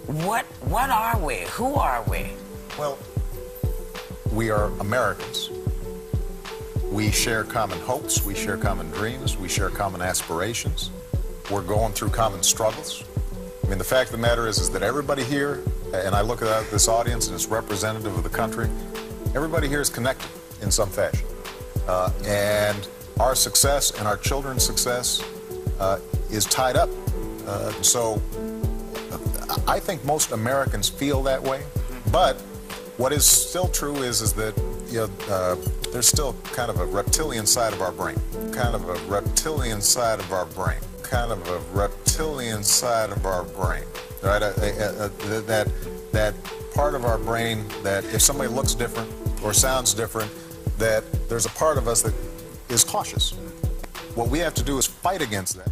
What are we? Who are we? Well, we are Americans. We share common hopes, we share common dreams, we share common aspirations. We're going through common struggles. I mean, the fact of the matter is that everybody here, and I look at this audience and it's representative of the country, everybody here is connected in some fashion. And our success and our children's success is tied up. So I think most Americans feel that way. But what is still true is that there's still kind of a reptilian side of our brain. Kind of a reptilian side of our brain. Kind of a reptilian side of our brain. Right? That part of our brain that if somebody looks different or sounds different, that there's a part of us that is cautious. What we have to do is fight against that.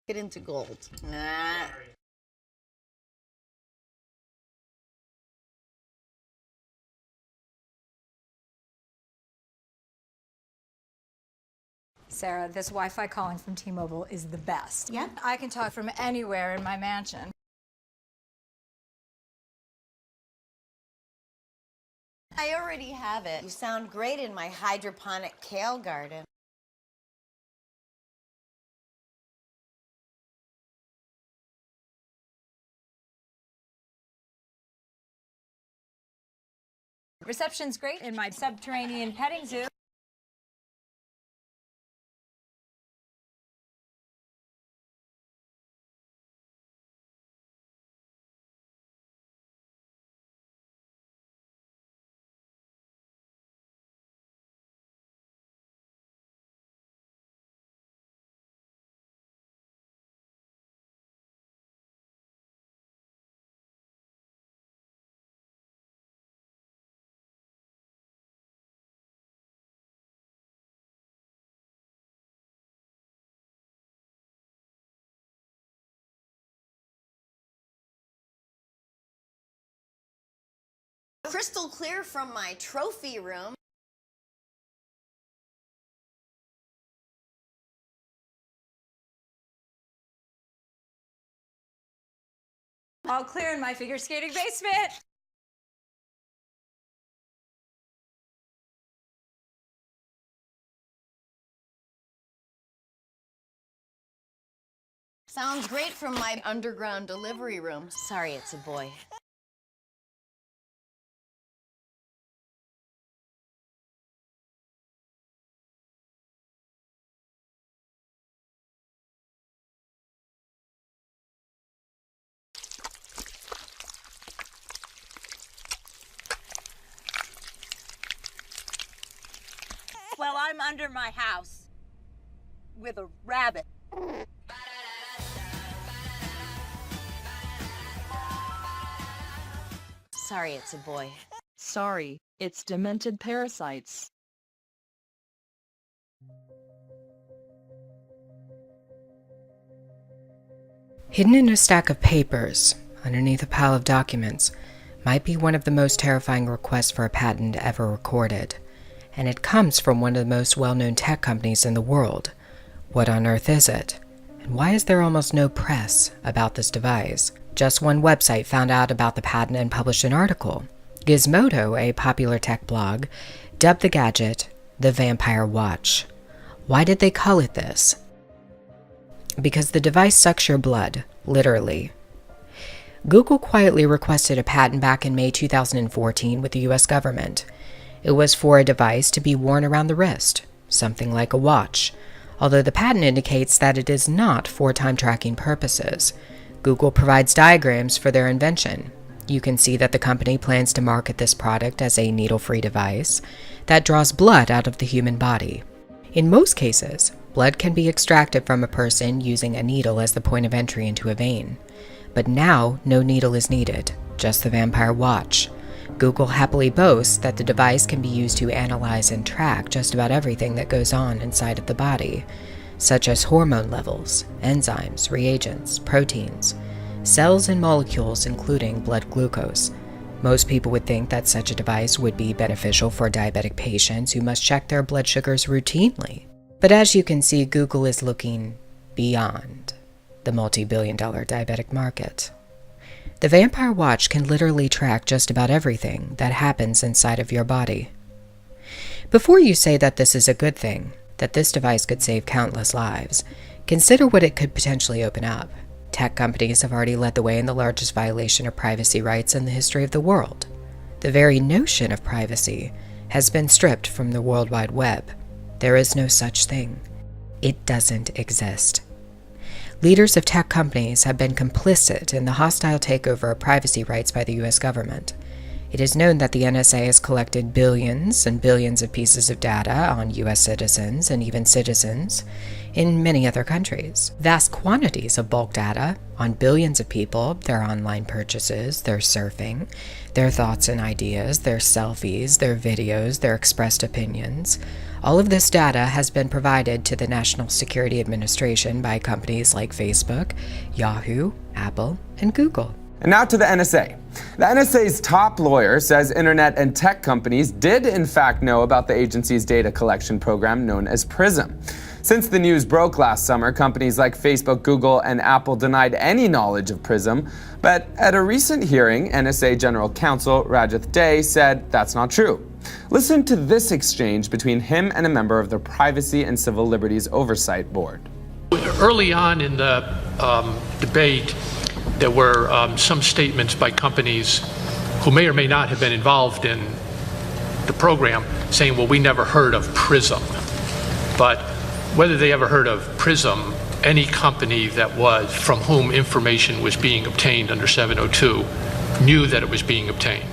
Get into gold. Sarah, this Wi-Fi calling from T-Mobile is the best. Yeah? I can talk from anywhere in my mansion. I already have it. You sound great in my hydroponic kale garden. Reception's great in my subterranean petting zoo. Crystal clear from my trophy room. All clear in my figure skating basement. Sounds great from my underground delivery room. Sorry, it's a boy. Well, I'm under my house with a rabbit. Sorry, it's a boy. Sorry, it's demented parasites. Hidden in a stack of papers, underneath a pile of documents, might be one of the most terrifying requests for a patent ever recorded. And it comes from one of the most well-known tech companies in the world. What on earth is it? And why is there almost no press about this device? Just one website found out about the patent and published an article. Gizmodo, a popular tech blog, dubbed the gadget the Vampire Watch. Why did they call it this? Because the device sucks your blood, literally. Google quietly requested a patent back in May 2014 with the US government. It was for a device to be worn around the wrist, something like a watch, although the patent indicates that it is not for time tracking purposes. Google provides diagrams for their invention. You can see that the company plans to market this product as a needle-free device that draws blood out of the human body. In most cases, blood can be extracted from a person using a needle as the point of entry into a vein. But now, no needle is needed, just the Vampire Watch. Google happily boasts that the device can be used to analyze and track just about everything that goes on inside of the body, such as hormone levels, enzymes, reagents, proteins, cells and molecules including blood glucose. Most people would think that such a device would be beneficial for diabetic patients who must check their blood sugars routinely. But as you can see, Google is looking beyond the multi-billion-dollar diabetic market. The Vampire Watch can literally track just about everything that happens inside of your body. Before you say that this is a good thing, that this device could save countless lives, consider what it could potentially open up. Tech companies have already led the way in the largest violation of privacy rights in the history of the world. The very notion of privacy has been stripped from the World Wide Web. There is no such thing. It doesn't exist. Leaders of tech companies have been complicit in the hostile takeover of privacy rights by the US government. It is known that the NSA has collected billions and billions of pieces of data on US citizens and even citizens in many other countries. Vast quantities of bulk data on billions of people, their online purchases, their surfing, their thoughts and ideas, their selfies, their videos, their expressed opinions. All of this data has been provided to the National Security Administration by companies like Facebook, Yahoo, Apple, and Google. And now to the NSA. The NSA's top lawyer says internet and tech companies did in fact know about the agency's data collection program known as PRISM. Since the news broke last summer, companies like Facebook, Google, and Apple denied any knowledge of PRISM. But at a recent hearing, NSA General Counsel Rajath Dey said that's not true. Listen to this exchange between him and a member of the Privacy and Civil Liberties Oversight Board. Early on in the debate, there were some statements by companies who may or may not have been involved in the program saying, well, we never heard of PRISM. But whether they ever heard of PRISM, any company that was from whom information was being obtained under 702 knew that it was being obtained.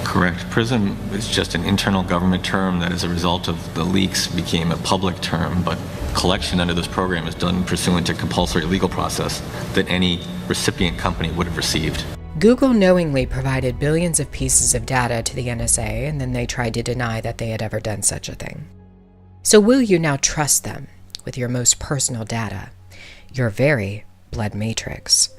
Correct. PRISM is just an internal government term that as a result of the leaks became a public term, but collection under this program is done pursuant to compulsory legal process that any recipient company would have received. Google knowingly provided billions of pieces of data to the NSA, and then they tried to deny that they had ever done such a thing. So will you now trust them with your most personal data, your very blood matrix?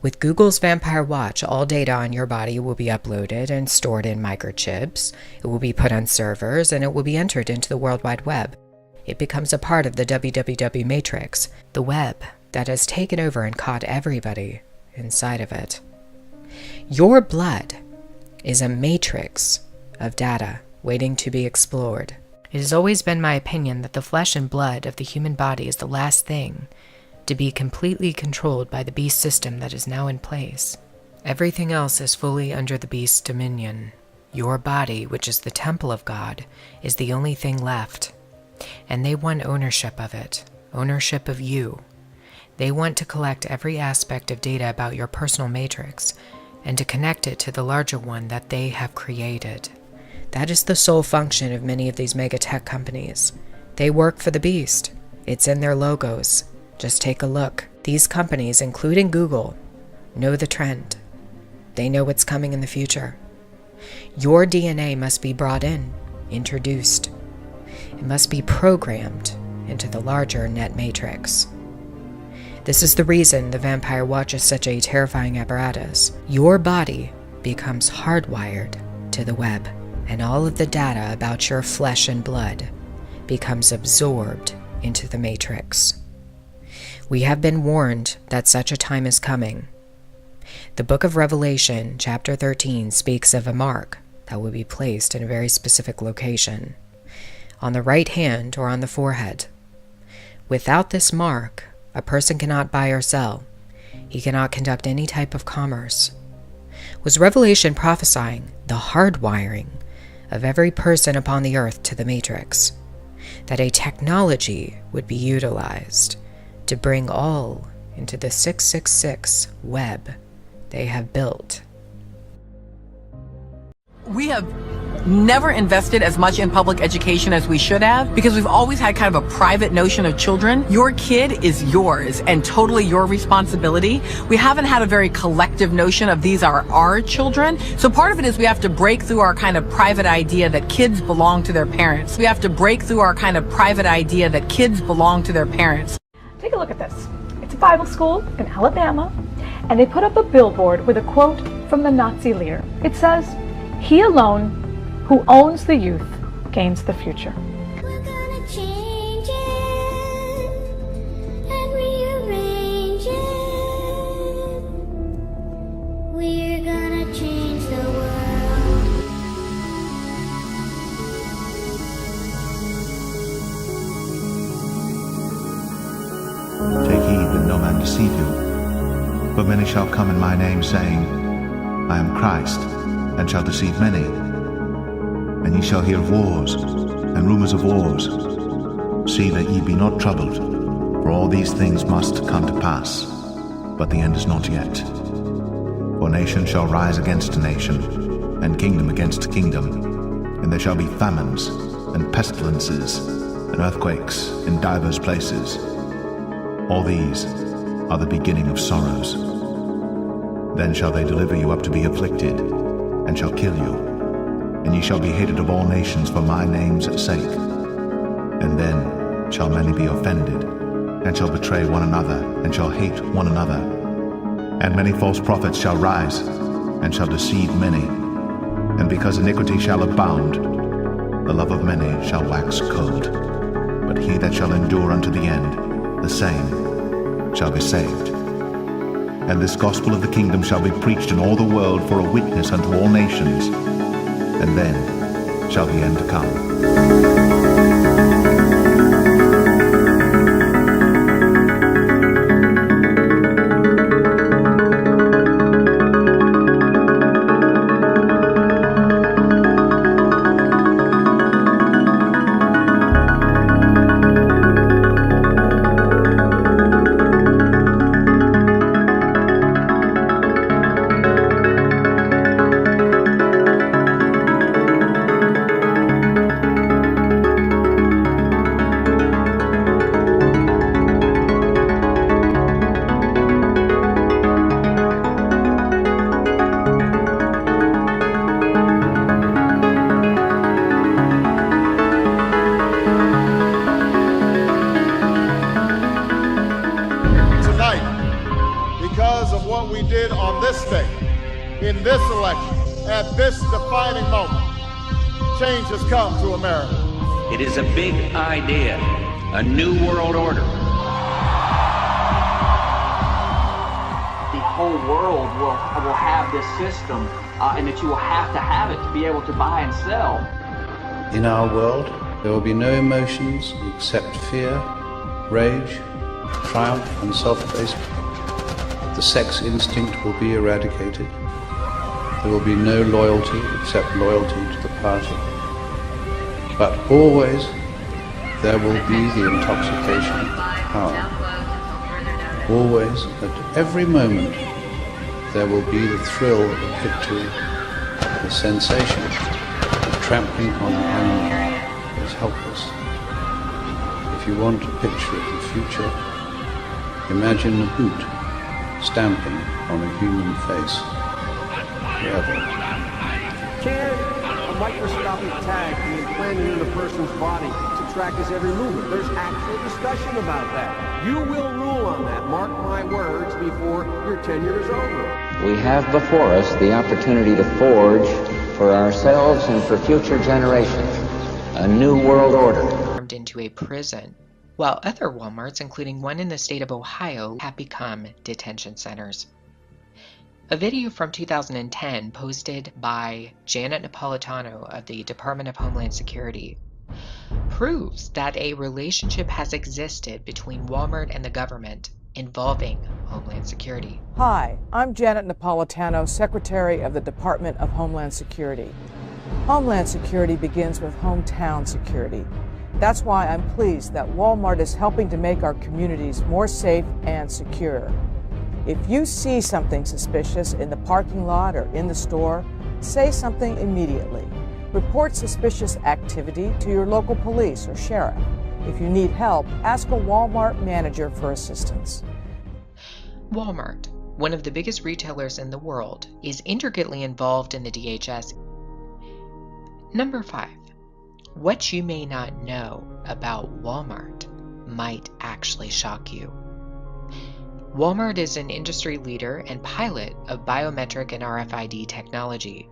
With Google's Vampire Watch, all data on your body will be uploaded and stored in microchips. It will be put on servers, and it will be entered into the World Wide Web. It becomes a part of the www matrix, the web that has taken over and caught everybody inside of it. Your blood is a matrix of data waiting to be explored. It has always been my opinion that the flesh and blood of the human body is the last thing to be completely controlled by the beast system that is now in place. Everything else is fully under the beast's dominion. Your body, which is the temple of God, is the only thing left. And they want ownership of it, ownership of you. They want to collect every aspect of data about your personal matrix and to connect it to the larger one that they have created. That is the sole function of many of these mega tech companies. They work for the beast. It's in their logos. Just take a look. These companies, including Google, know the trend. They know what's coming in the future. Your DNA must be brought in, introduced. It must be programmed into the larger net matrix. This is the reason the Vampire Watch is such a terrifying apparatus. Your body becomes hardwired to the web, and all of the data about your flesh and blood becomes absorbed into the matrix. We have been warned that such a time is coming. The book of Revelation, chapter 13, speaks of a mark that will be placed in a very specific location, on the right hand or on the forehead. Without this mark, a person cannot buy or sell. He cannot conduct any type of commerce. Was Revelation prophesying the hardwiring of every person upon the earth to the matrix, that a technology would be utilized to bring all into the 666 web they have built? We have never invested as much in public education as we should have, because we've always had kind of a private notion of children. Your kid is yours and totally your responsibility. We haven't had a very collective notion of these are our children. So part of it is we have to break through our kind of private idea that kids belong to their parents. We have to break through our kind of private idea that kids belong to their parents. Take a look at this. It's a Bible school in Alabama, and they put up a billboard with a quote from the Nazi leader. It says, "He alone who owns the youth gains the future." We're gonna change it and rearrange it. We're gonna change the world. Take heed that no man deceive you. For many shall come in my name, saying, I am Christ, and shall deceive many. And ye shall hear of wars, and rumors of wars. See that ye be not troubled, for all these things must come to pass, but the end is not yet. For nation shall rise against nation, and kingdom against kingdom, and there shall be famines, and pestilences, and earthquakes in divers places. All these are the beginning of sorrows. Then shall they deliver you up to be afflicted, and shall kill you, and ye shall be hated of all nations for my name's sake. And then shall many be offended, and shall betray one another, and shall hate one another. And many false prophets shall rise, and shall deceive many. And because iniquity shall abound, the love of many shall wax cold. But he that shall endure unto the end, the same shall be saved. And this gospel of the kingdom shall be preached in all the world for a witness unto all nations, and then shall the end come. in this election, at this defining moment, change has come to America. It is a big idea, a new world order. The whole world will have this system, and that you will have to have it to be able to buy and sell. In our world, there will be no emotions except fear, rage, triumph, and self-abasement. The sex instinct will be eradicated. There will be no loyalty except loyalty to the party. But always there will be the intoxication of power. Always, at every moment, there will be the thrill of victory, the sensation of trampling on an enemy that is helpless. If you want a picture of the future, imagine a boot stamping on a human face forever. Can a microscopic tag be implanted in a person's body to track his every movement? There's actual discussion about that. You will rule on that, mark my words, before your tenure is over. We have before us the opportunity to forge for ourselves and for future generations a new world order. Turned into a prison, while other Walmarts, including one in the state of Ohio, have become detention centers. A video from 2010 posted by Janet Napolitano of the Department of Homeland Security proves that a relationship has existed between Walmart and the government involving Homeland Security. Hi, I'm Janet Napolitano, Secretary of the Department of Homeland Security. Homeland Security begins with hometown security. That's why I'm pleased that Walmart is helping to make our communities more safe and secure. If you see something suspicious in the parking lot or in the store, say something immediately. Report suspicious activity to your local police or sheriff. If you need help, ask a Walmart manager for assistance. Walmart, one of the biggest retailers in the world, is intricately involved in the DHS. Number 5. What you may not know about Walmart might actually shock you. Walmart is an industry leader and pilot of biometric and RFID technology,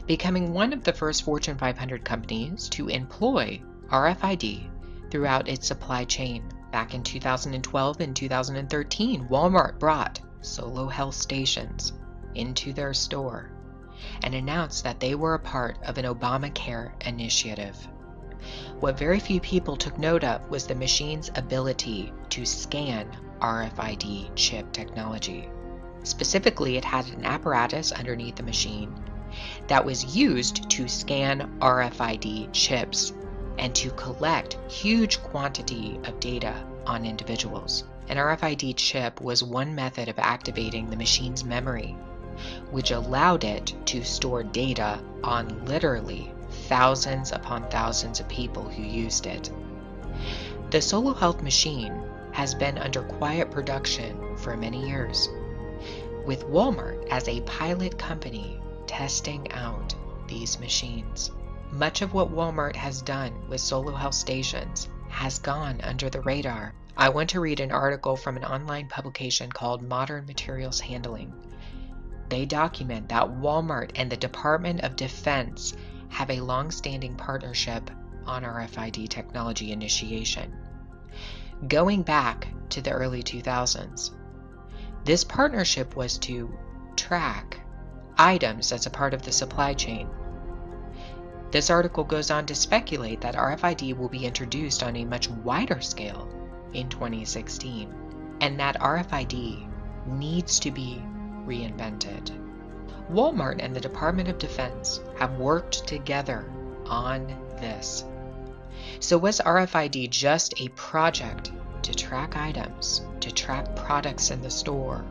becoming one of the first Fortune 500 companies to employ RFID throughout its supply chain. Back in 2012 and 2013, Walmart brought Solo Health stations into their store and announced that they were a part of an Obamacare initiative. What very few people took note of was the machine's ability to scan RFID chip technology. Specifically, it had an apparatus underneath the machine that was used to scan RFID chips and to collect huge quantity of data on individuals. An RFID chip was one method of activating the machine's memory, which allowed it to store data on literally thousands upon thousands of people who used it. The Solo Health machine has been under quiet production for many years, with Walmart as a pilot company testing out these machines. Much of what Walmart has done with Solo Health stations has gone under the radar. I want to read an article from an online publication called Modern Materials Handling. They document that Walmart and the Department of Defense have a long-standing partnership on RFID technology initiation. Going back to the early 2000s, this partnership was to track items as a part of the supply chain. This article goes on to speculate that RFID will be introduced on a much wider scale in 2016, and that RFID needs to be reinvented. Walmart and the Department of Defense have worked together on this. So was RFID just a project to track items, to track products in the store?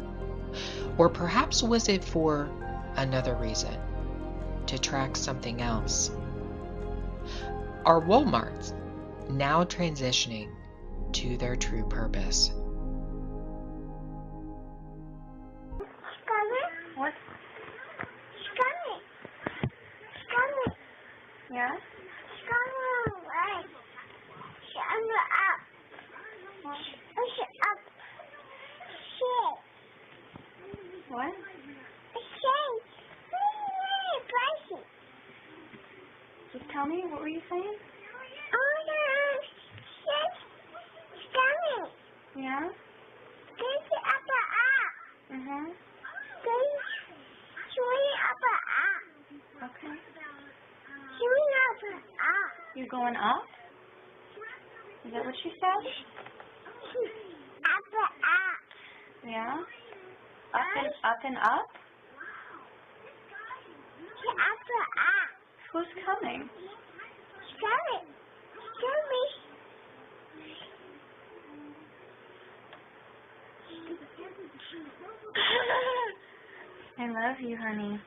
Or perhaps was it for another reason, to track something else? Are Walmarts now transitioning to their true purpose? What? Yeah? What? Just tell me, what were you saying? Yeah? Mm-hmm. Okay. You're going up? Is that what she said? Yeah? Up and up? Who's coming? I love you, honey.